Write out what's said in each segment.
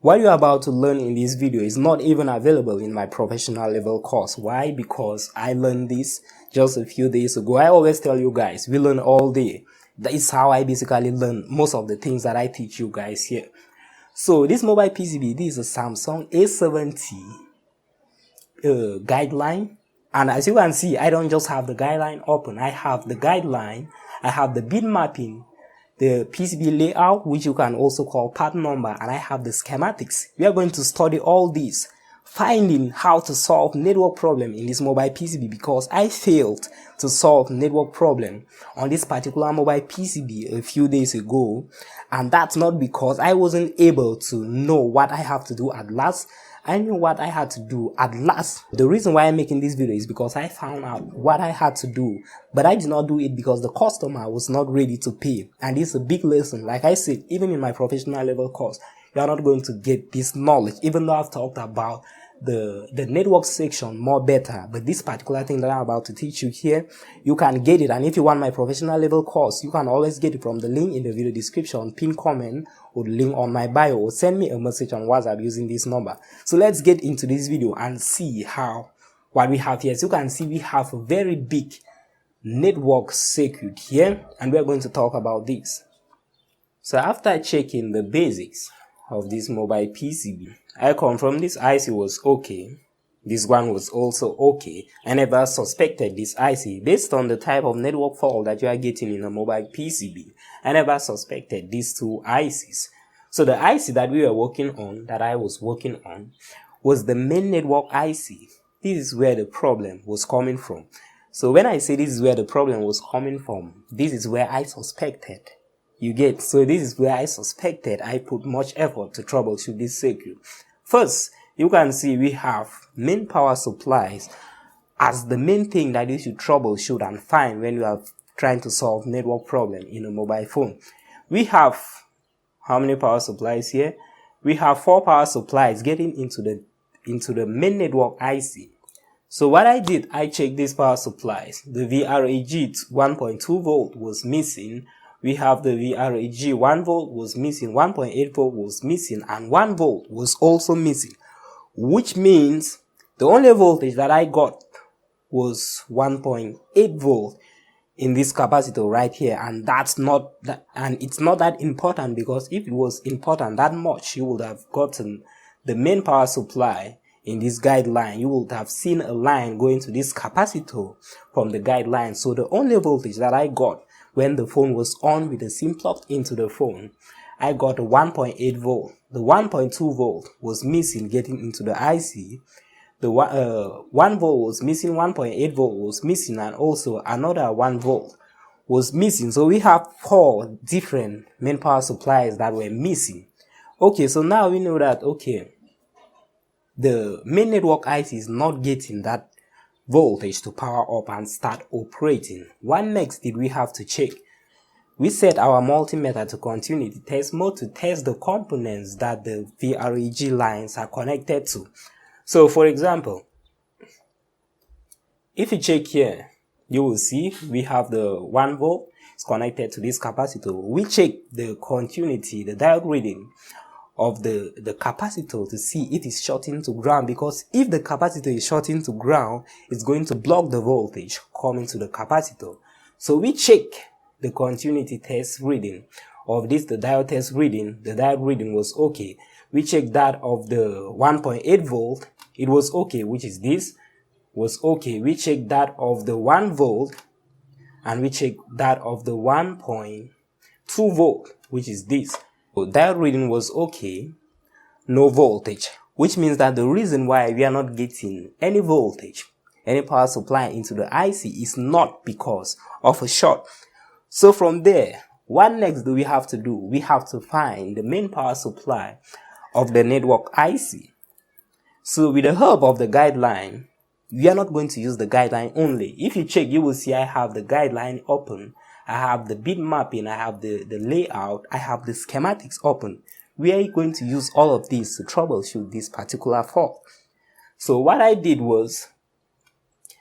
What you're about to learn in this video is not even available in my professional level course. Why? Because I learned this just a few days ago. I always tell you guys, we learn all day. That is how I basically learn most of the things that I teach you guys here. So this mobile PCB, this is a Samsung A70 guideline. And as you can see, I don't just have the guideline open. I have the guideline, I have the bit mapping, the PCB layout, which you can also call part number, and I have the schematics. We are going to study all these, finding how to solve network problem in this mobile PCB, because I failed to solve network problem on this particular mobile PCB a few days ago, and that's not because I wasn't able to know what I have to do at last. I knew what I had to do at last. The reason why I'm making this video is because I found out what I had to do, but I did not do it because the customer was not ready to pay. And this is a big lesson. Like I said, even in my professional level course, you are not going to get this knowledge, even though I've talked about the network section more better. But this particular thing that I'm about to teach you here, you can get it. And if you want my professional level course, you can always get it from the link in the video description, pin comment, or the link on my bio, or send me a message on WhatsApp using this number. So let's get into this video and see what we have here. As you can see, we have a very big network circuit here, and we're going to talk about this. So after checking the basics of this mobile PCB, I confirmed this IC was okay. This one was also okay. I never suspected this IC based on the type of network fault that you are getting in a mobile PCB. I never suspected these two ICs. So the IC that we were working on, that I was working on, was the main network IC. This is where the problem was coming from. So when I say this is where the problem was coming from, this is where I suspected. You get? So this is where I suspected. I put much effort to troubleshoot this circuit. First, you can see we have main power supplies as the main thing that you should troubleshoot and find when you are trying to solve network problem in a mobile phone. We have how many power supplies here? We have 4 power supplies getting into the main network IC. So what I did, I checked these power supplies. The VRAG 1.2 volt was missing. We have the VRAG 1 volt was missing, 1.8 volt was missing, and 1 volt was also missing, which means the only voltage that I got was 1.8 volt in this capacitor right here, and that's not that, and it's not that important, because if it was important that much, you would have gotten the main power supply in this guideline. You would have seen a line going to this capacitor from the guideline. So the only voltage that I got when the phone was on with the SIM plugged into the phone, I got a 1.8 volt. The 1.2 volt was missing getting into the IC. The 1 volt was missing, 1.8 volt was missing, and also another 1 volt was missing. So we have 4 different main power supplies that were missing. Okay, so now we know that, okay, the main network IC is not getting that voltage to power up and start operating. What next did we have to check? We set our multimeter to continuity test mode to test the components that the VRAG lines are connected to. So for example, if you check here, you will see we have the 1 volt is connected to this capacitor. We check the continuity, the diode reading of the capacitor to see if it's shorting to ground, because if the capacitor is shorting to ground, it's going to block the voltage coming to the capacitor. So we check the continuity test reading of this, the diode test reading. The diode reading was okay. We checked that of the 1.8 volt, it was okay, which is this, was okay. We checked that of the 1 volt, and we checked that of the 1.2 volt, which is this. So diode reading was okay, no voltage, which means that the reason why we are not getting any voltage, any power supply into the IC, is not because of a short. So from there, what next do we have to do? We have to find the main power supply of the network IC. So with the help of the guideline, we are not going to use the guideline only. If you check, you will see I have the guideline open. I have the bit mapping, I have the layout, I have the schematics open. We are going to use all of these to troubleshoot this particular fault. So what I did was,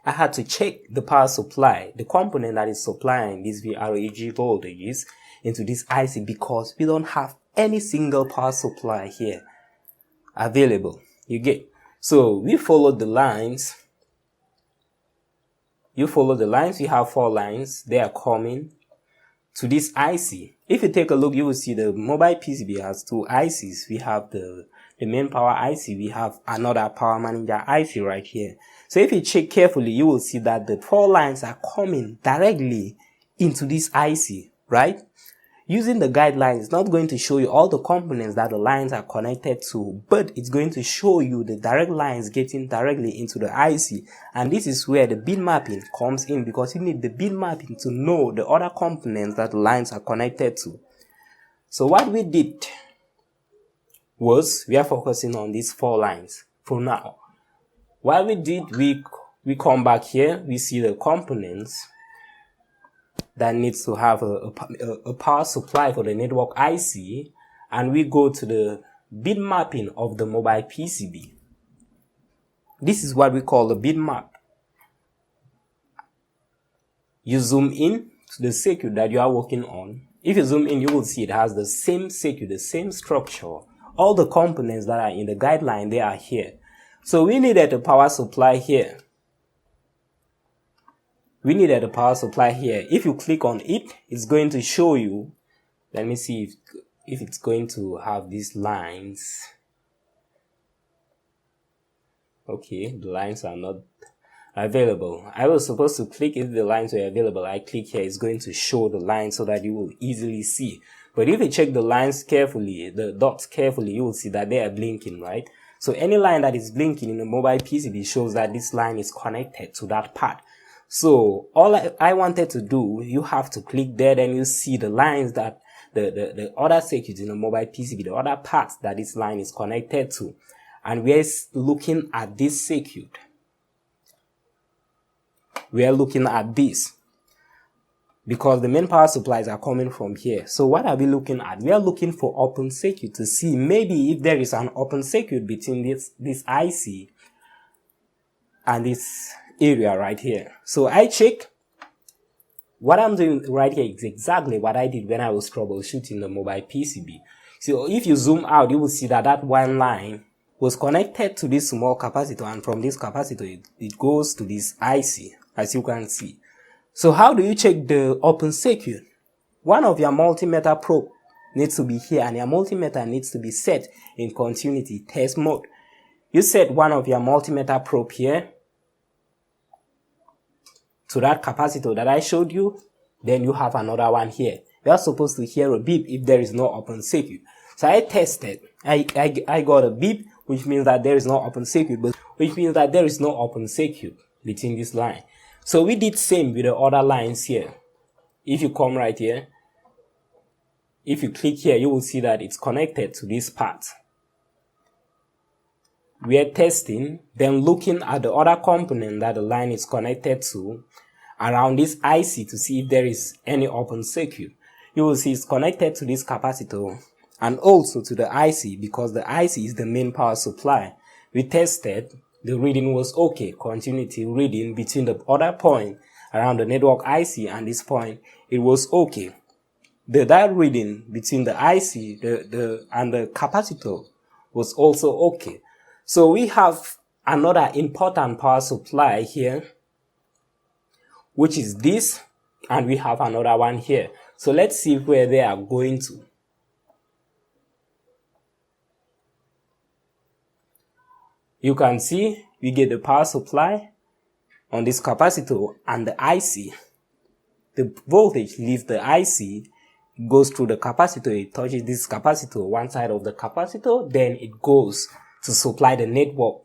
I had to check the power supply, the component that is supplying these VRAG voltages into this IC, because we don't have any single power supply here. available. You get? So we followed the lines. You follow the lines. We have 4 lines. They are coming to this IC. If you take a look, you will see the mobile PCB has 2 ICs. We have the main power IC. We have another power manager IC right here. So if you check carefully, you will see that the 4 lines are coming directly into this IC, right? Using the guideline, it's not going to show you all the components that the lines are connected to, but it's going to show you the direct lines getting directly into the IC. And this is where the bit mapping comes in, because you need the bit mapping to know the other components that the lines are connected to. So what we did was, we are focusing on these 4 lines for now. What we did, we come back here, we see the components that needs to have a power supply for the network IC, and we go to the bit mapping of the mobile PCB. This is what we call the bit map. You zoom in to the circuit that you are working on. If you zoom in, you will see it has the same circuit, the same structure. All the components that are in the guideline, they are here. So we needed a power supply here. We needed a power supply here. If you click on it, it's going to show you. Let me see if it's going to have these lines. Okay, the lines are not available. I was supposed to click if the lines were available. I click here, it's going to show the lines so that you will easily see. But if you check the lines carefully, the dots carefully, you will see that they are blinking, right? So any line that is blinking in a mobile PCB shows that this line is connected to that part. So all I wanted to do, you have to click there, then you see the lines that the other circuits in a mobile PCB, the other parts that this line is connected to. And we're looking at this circuit. We are looking at this because the main power supplies are coming from here. So what are we looking at? We are looking for open circuit to see maybe if there is an open circuit between this IC and this area right here. So I check. What I'm doing right here is exactly what I did when I was troubleshooting the mobile PCB. So if you zoom out, you will see that that one line was connected to this small capacitor, and from this capacitor it goes to this IC, as you can see. So how do you check the open circuit? One of your multimeter probe needs to be here, and your multimeter needs to be set in continuity test mode. You set one of your multimeter probe here to that capacitor that I showed you, then you have another one here. You are supposed to hear a beep if there is no open circuit. So I tested. I got a beep, which means that there is no open circuit, but which means that there is no open circuit between this line. So we did same with the other lines here. If you come right here, if you click here, you will see that it's connected to this part. We are testing, then looking at the other component that the line is connected to around this IC to see if there is any open circuit. You will see it's connected to this capacitor and also to the IC, because the IC is the main power supply. We tested, the reading was okay, continuity reading between the other point around the network IC and this point, it was okay. That reading between the IC and the capacitor was also okay. So we have another important power supply here, which is this, and we have another one here. So let's see where they are going to. You can see we get the power supply on this capacitor and the IC. The voltage leaves the IC, goes through the capacitor, it touches this capacitor, one side of the capacitor, then it goes to supply the network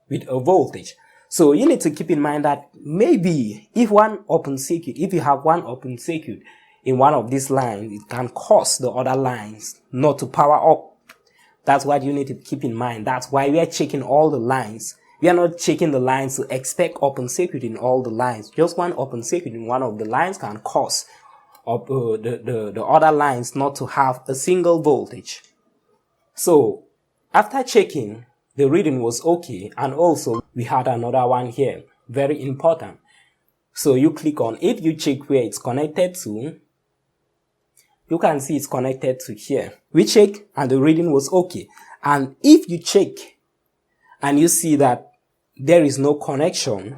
with a voltage. So you need to keep in mind that maybe if you have one open circuit in one of these lines, it can cause the other lines not to power up. That's what you need to keep in mind. That's why we are checking all the lines. We are not checking the lines to expect open circuit in all the lines. Just one open circuit in one of the lines can cause the other lines not to have a single voltage. So after checking, the reading was okay, and also we had another one here, very important. So you click on it, you check where it's connected to. You can see it's connected to here. We check and the reading was okay. And if you check and you see that there is no connection,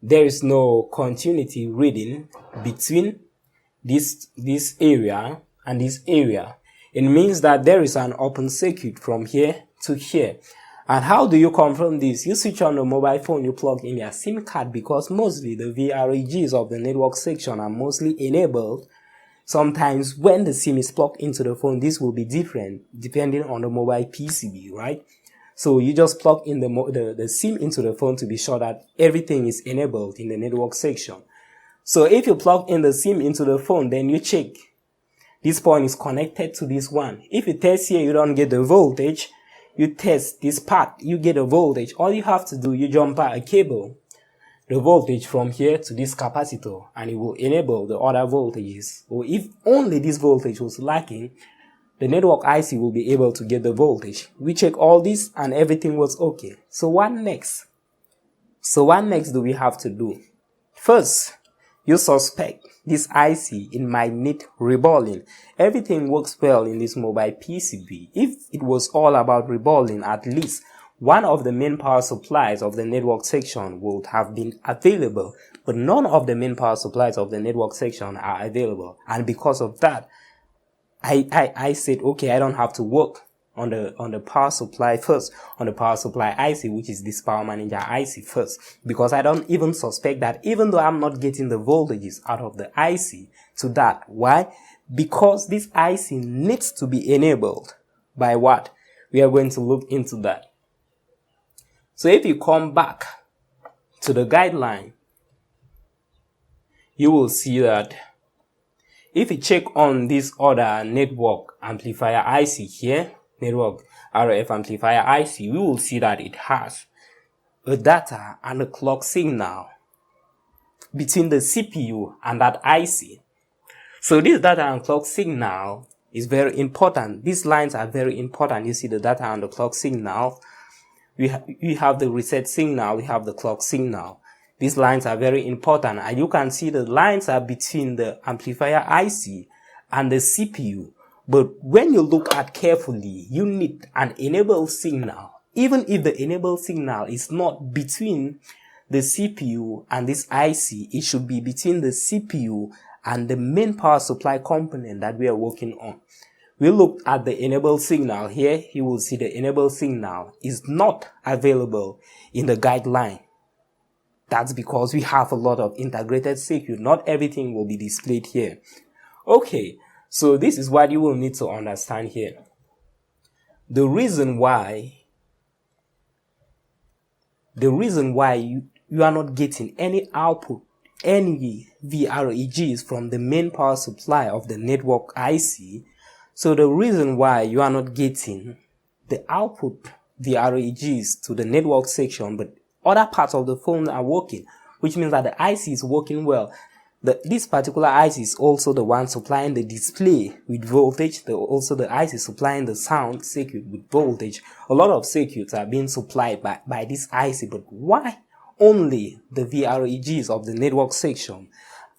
there is no continuity reading between this area and this area, it means that there is an open circuit from here to here. And how do you confirm this? You switch on the mobile phone, you plug in your SIM card, because mostly the VREGs of the network section are mostly enabled. Sometimes when the SIM is plugged into the phone, this will be different depending on the mobile PCB, right? So you just plug in the SIM into the phone to be sure that everything is enabled in the network section. So if you plug in the SIM into the phone, then you check. This point is connected to this one. If you test here, you don't get the voltage. You test this part, you get a voltage. All you have to do, you jump out a cable, the voltage from here to this capacitor, and it will enable the other voltages. Or if only this voltage was lacking, the network IC will be able to get the voltage. We check all this and everything was okay. So what next? Do we have to do? First, you suspect this IC, it might need reballing. Everything works well in this mobile PCB. If it was all about reballing, at least one of the main power supplies of the network section would have been available, but none of the main power supplies of the network section are available. And because of that, I said, okay, I don't have to work on the power supply first, on the power supply IC, which is this power manager IC first, because I don't even suspect that, even though I'm not getting the voltages out of the IC to that. Why? Because this IC needs to be enabled by what? We are going to look into that. So if you come back to the guideline, you will see that if you check on this other network amplifier IC here, network RF amplifier IC, we will see that it has a data and a clock signal between the CPU and that IC. So this data and clock signal is very important. These lines are very important. You see the data and the clock signal. We have the reset signal, we have the clock signal. These lines are very important, and you can see the lines are between the amplifier IC and the CPU. But when you look at carefully, you need an enable signal. Even if the enable signal is not between the CPU and this IC, it should be between the CPU and the main power supply component that we are working on. We look at the enable signal here. You will see the enable signal is not available in the guideline. That's because we have a lot of integrated circuit. Not everything will be displayed here. Okay, so this is what you will need to understand here. The reason why you are not getting any output, any VREGs from the main power supply of the network IC. So the reason why you are not getting the output VREGs to the network section, but other parts of the phone are working, which means that the IC is working well. This particular IC is also the one supplying the display with voltage. Also the IC supplying the sound circuit with voltage. A lot of circuits are being supplied by this IC, but why only the VREGs of the network section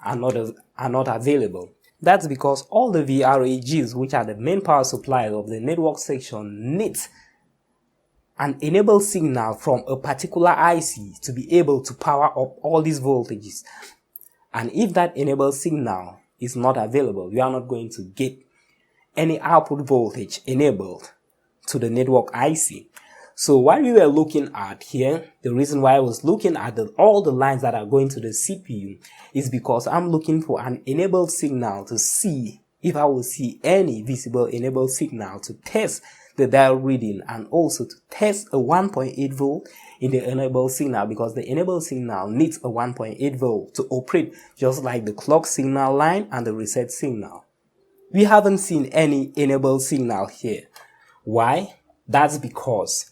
are not available? That's because all the VREGs, which are the main power supplies of the network section, needs an enable signal from a particular IC to be able to power up all these voltages. And if that enable signal is not available, you are not going to get any output voltage enabled to the network IC. So what we were looking at here, the reason why I was looking at all the lines that are going to the CPU is because I'm looking for an enable signal to see if I will see any visible enable signal to test the dial reading, and also to test a 1.8 volt in the enable signal, because the enable signal needs a 1.8 volt to operate, just like the clock signal line and the reset signal. We haven't seen any enable signal here. Why? That's because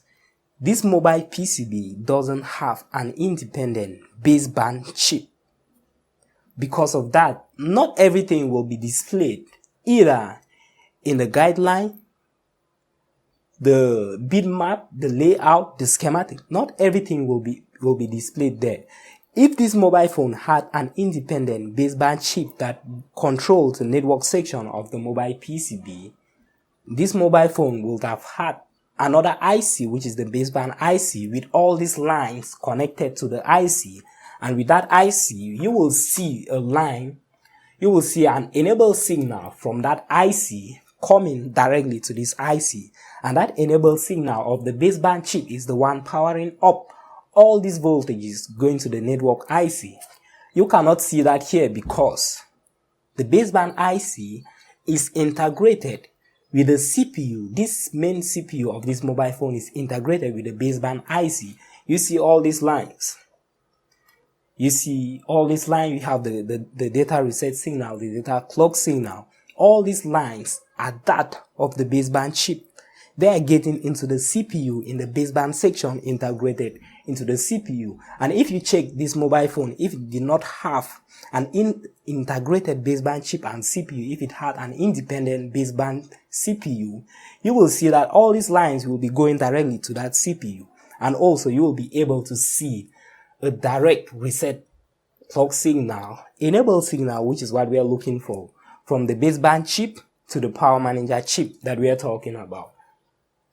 this mobile PCB doesn't have an independent baseband chip. Because of that, not everything will be displayed either in the guideline, the bitmap, the layout, the schematic. Not everything will be displayed there. If this mobile phone had an independent baseband chip that controls the network section of the mobile PCB, this mobile phone would have had another IC, which is the baseband IC, with all these lines connected to the IC. And with that IC, you will see a line, you will see an enable signal from that IC coming directly to this IC. And that enable signal of the baseband chip is the one powering up all these voltages going to the network IC. You cannot see that here because the baseband IC is integrated with the CPU. This main CPU of this mobile phone is integrated with the baseband IC. You see all these lines. You see all these lines. You have the data reset signal, the data clock signal. All these lines are that of the baseband chip. They are getting into the CPU in the baseband section, integrated into the CPU. And if you check this mobile phone, if it did not have an integrated baseband chip and CPU, if it had an independent baseband CPU, you will see that all these lines will be going directly to that CPU. And also you will be able to see a direct reset clock signal, enable signal, which is what we are looking for, from the baseband chip to the power manager chip that we are talking about.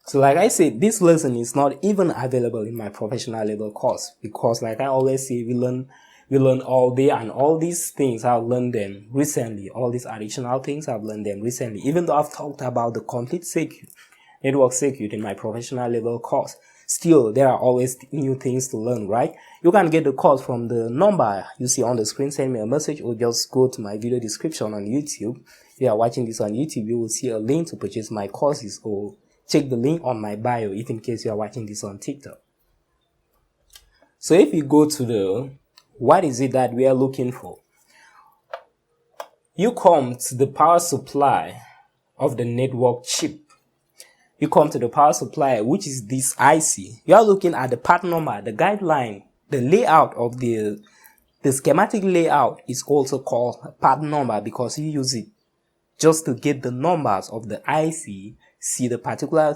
So like I said, this lesson is not even available in my professional level course, because like I always say, we learn all day, and all these things I've learned them recently. All these additional things I've learned them recently, even though I've talked about the complete circuit, network circuit in my professional level course. Still, there are always new things to learn, right? You can get the course from the number you see on the screen. Send me a message or just go to my video description on YouTube. If you are watching this on YouTube, you will see a link to purchase my courses, or check the link on my bio if in case you are watching this on TikTok. So if you go to the what is it that we are looking for, you come to the power supply of the network chip. You come to the power supply, which is this IC. You are looking at the part number, the guideline, the layout of the schematic layout is also called part number, because you use it just to get the numbers of the IC, see the particular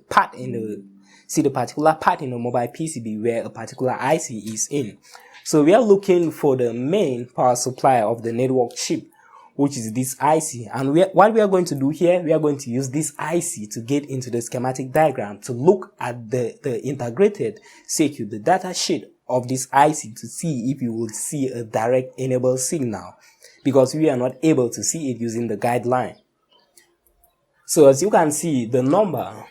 part in the mobile PCB where a particular IC is in. So we are looking for the main power supply of the network chip, which is this IC. And what we are going to do here, we are going to use this IC to get into the schematic diagram, to look at the integrated circuit, the data sheet of this IC, to see if you will see a direct enable signal, because we are not able to see it using the guideline. So as you can see, the number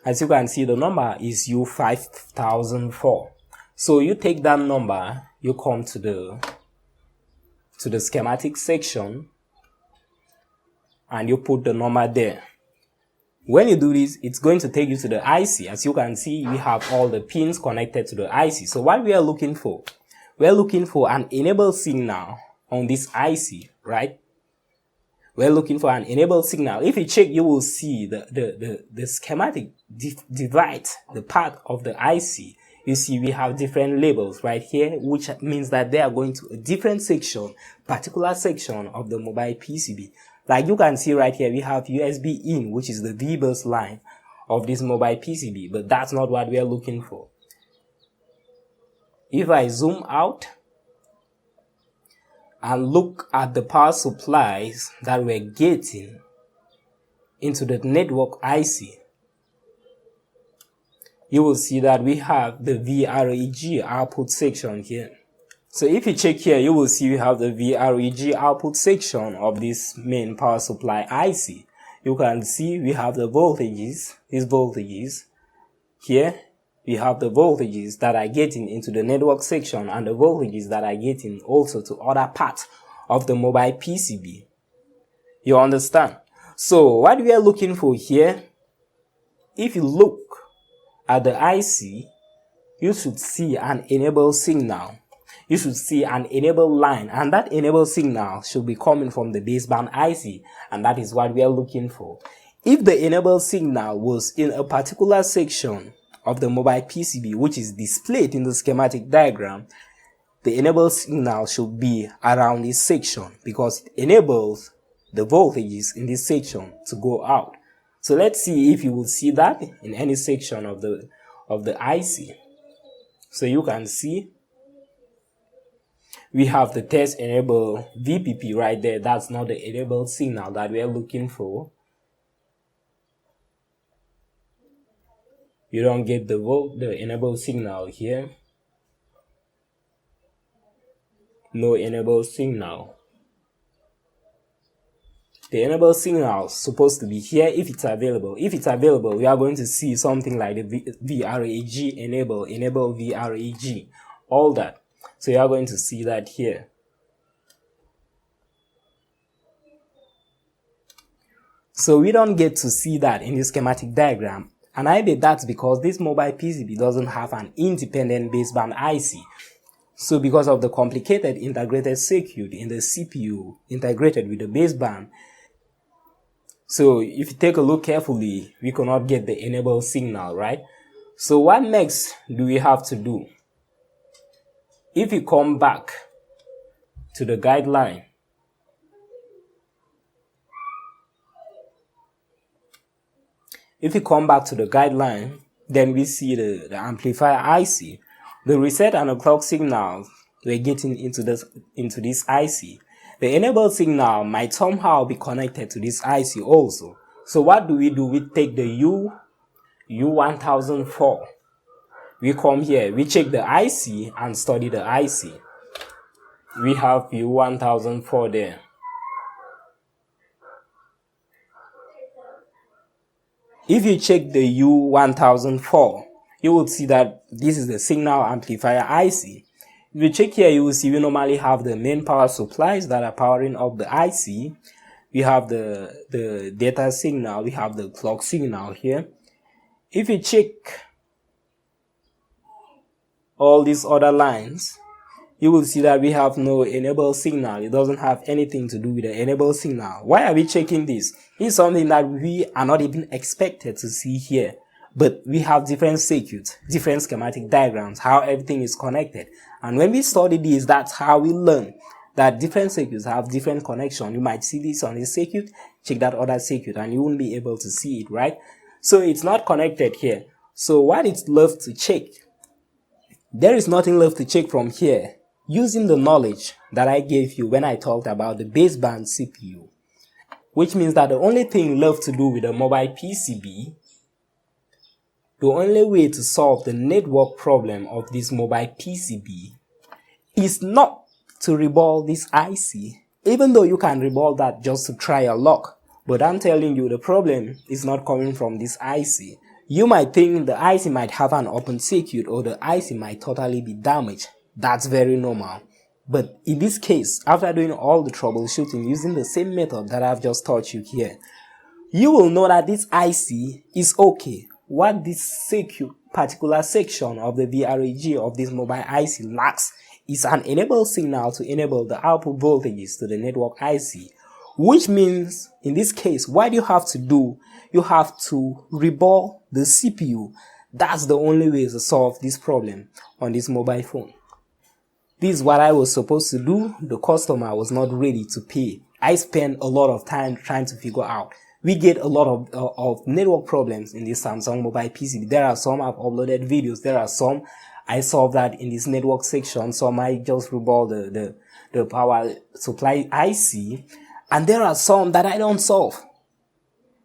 is U5004. So you take that number, you come to the schematic section, and you put the number there. When you do this, it's going to take you to the IC. As you can see, we have all the pins connected to the IC. So what we are looking for, we're looking for an enable signal on this IC, right? We're looking for an enable signal. If you check, you will see the schematic divides the part of the IC. You see, we have different labels right here, which means that they are going to a different section, particular section of the mobile PCB. Like you can see right here, we have USB in, which is the V-bus line of this mobile PCB, but that's not what we are looking for. If I zoom out and look at the power supplies that we're getting into the network IC, you will see that we have the VREG output section here. So if you check here, you will see we have the VREG output section of this main power supply IC. You can see we have the voltages, these voltages. Here we have the voltages that are getting into the network section, and the voltages that are getting also to other parts of the mobile PCB. You understand? So what we are looking for here, if you look at the IC, you should see an enable signal. You should see an enable line, and that enable signal should be coming from the baseband IC, and that is what we are looking for. If the enable signal was in a particular section of the mobile PCB, which is displayed in the schematic diagram, the enable signal should be around this section, because it enables the voltages in this section to go out. So let's see if you will see that in any section of the IC. So you can see we have the test enable VPP right there. That's not the enable signal that we are looking for. You don't get the enable signal here. No enable signal. The enable signal is supposed to be here if it's available. If it's available, we are going to see something like the VRAG enable VRAG, all that. So you are going to see that here. So we don't get to see that in the schematic diagram, and I bet that's because this mobile PCB doesn't have an independent baseband IC. So because of the complicated integrated circuit in the CPU integrated with the baseband, so if you take a look carefully, we cannot get the enable signal, right? So what next do we have to do? If you come back to the guideline, then we see the amplifier IC. The reset and the clock signals we're getting into this IC. The enable signal might somehow be connected to this IC also. So what do? We take the U1004. We come here, we check the IC and study the IC. We have U1004 there. If you check the U1004, you will see that this is the signal amplifier IC. If you check here, you will see we normally have the main power supplies that are powering up the IC. We have the data signal, we have the clock signal here. If you check all these other lines, you will see that we have no enable signal. It doesn't have anything to do with the enable signal. Why are we checking this? It's something that we are not even expected to see here. But we have different circuits, different schematic diagrams, how everything is connected. And when we study this, that's how we learn that different circuits have different connections. You might see this on this circuit, check that other circuit, and you won't be able to see it, right? So it's not connected here. So what is left to check? There is nothing left to check from here. Using the knowledge that I gave you when I talked about the baseband CPU, which means that the only thing left to do with the mobile PCB, the only way to solve the network problem of this mobile PCB is not to reball this IC, even though you can reball that just to try your luck. But I'm telling you, the problem is not coming from this IC. You might think the IC might have an open circuit or the IC might totally be damaged. That's very normal. But in this case, after doing all the troubleshooting using the same method that I've just taught you here, you will know that this IC is okay. What this particular section of the VRAG of this mobile IC lacks is an enable signal to enable the output voltages to the network IC. Which means, in this case, what you have to do, you have to reball the CPU. That's the only way to solve this problem on this mobile phone. This is what I was supposed to do. The customer was not ready to pay. I spent a lot of time trying to figure out. We get a lot of network problems in this Samsung mobile PCB. There are some I've uploaded videos. There are some I solved that in this network section. Some I just reball the power supply IC. And there are some that I don't solve.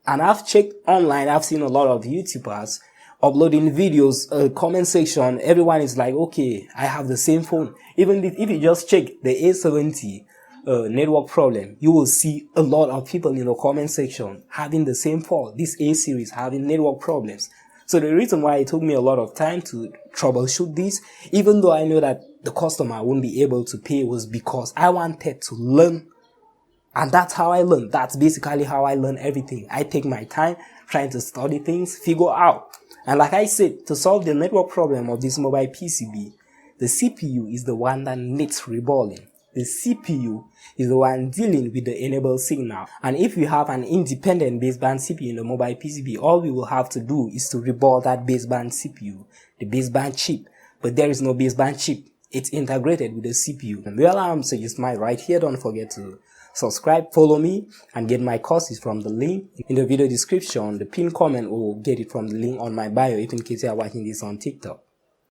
And I've checked online. I've seen a lot of YouTubers uploading videos, comment section. Everyone is like, okay, I have the same phone. Even if you just check the A70 network problem, you will see a lot of people in the comment section having the same fault. This A series having network problems. So the reason why it took me a lot of time to troubleshoot this, even though I know that the customer won't be able to pay, was because I wanted to learn. And that's how I learn. That's basically how I learn everything. I take my time trying to study things, figure out. And like I said, to solve the network problem of this mobile PCB, the CPU is the one that needs reballing. The CPU is the one dealing with the enable signal. And if we have an independent baseband CPU in the mobile PCB, all we will have to do is to reball that baseband CPU, the baseband chip. But there is no baseband chip. It's integrated with the CPU. And well, I'm Serges right here. Don't forget to subscribe, follow me, and get my courses from the link in the video description, the pinned comment, or get it from the link on my bio if in case you are watching this on TikTok.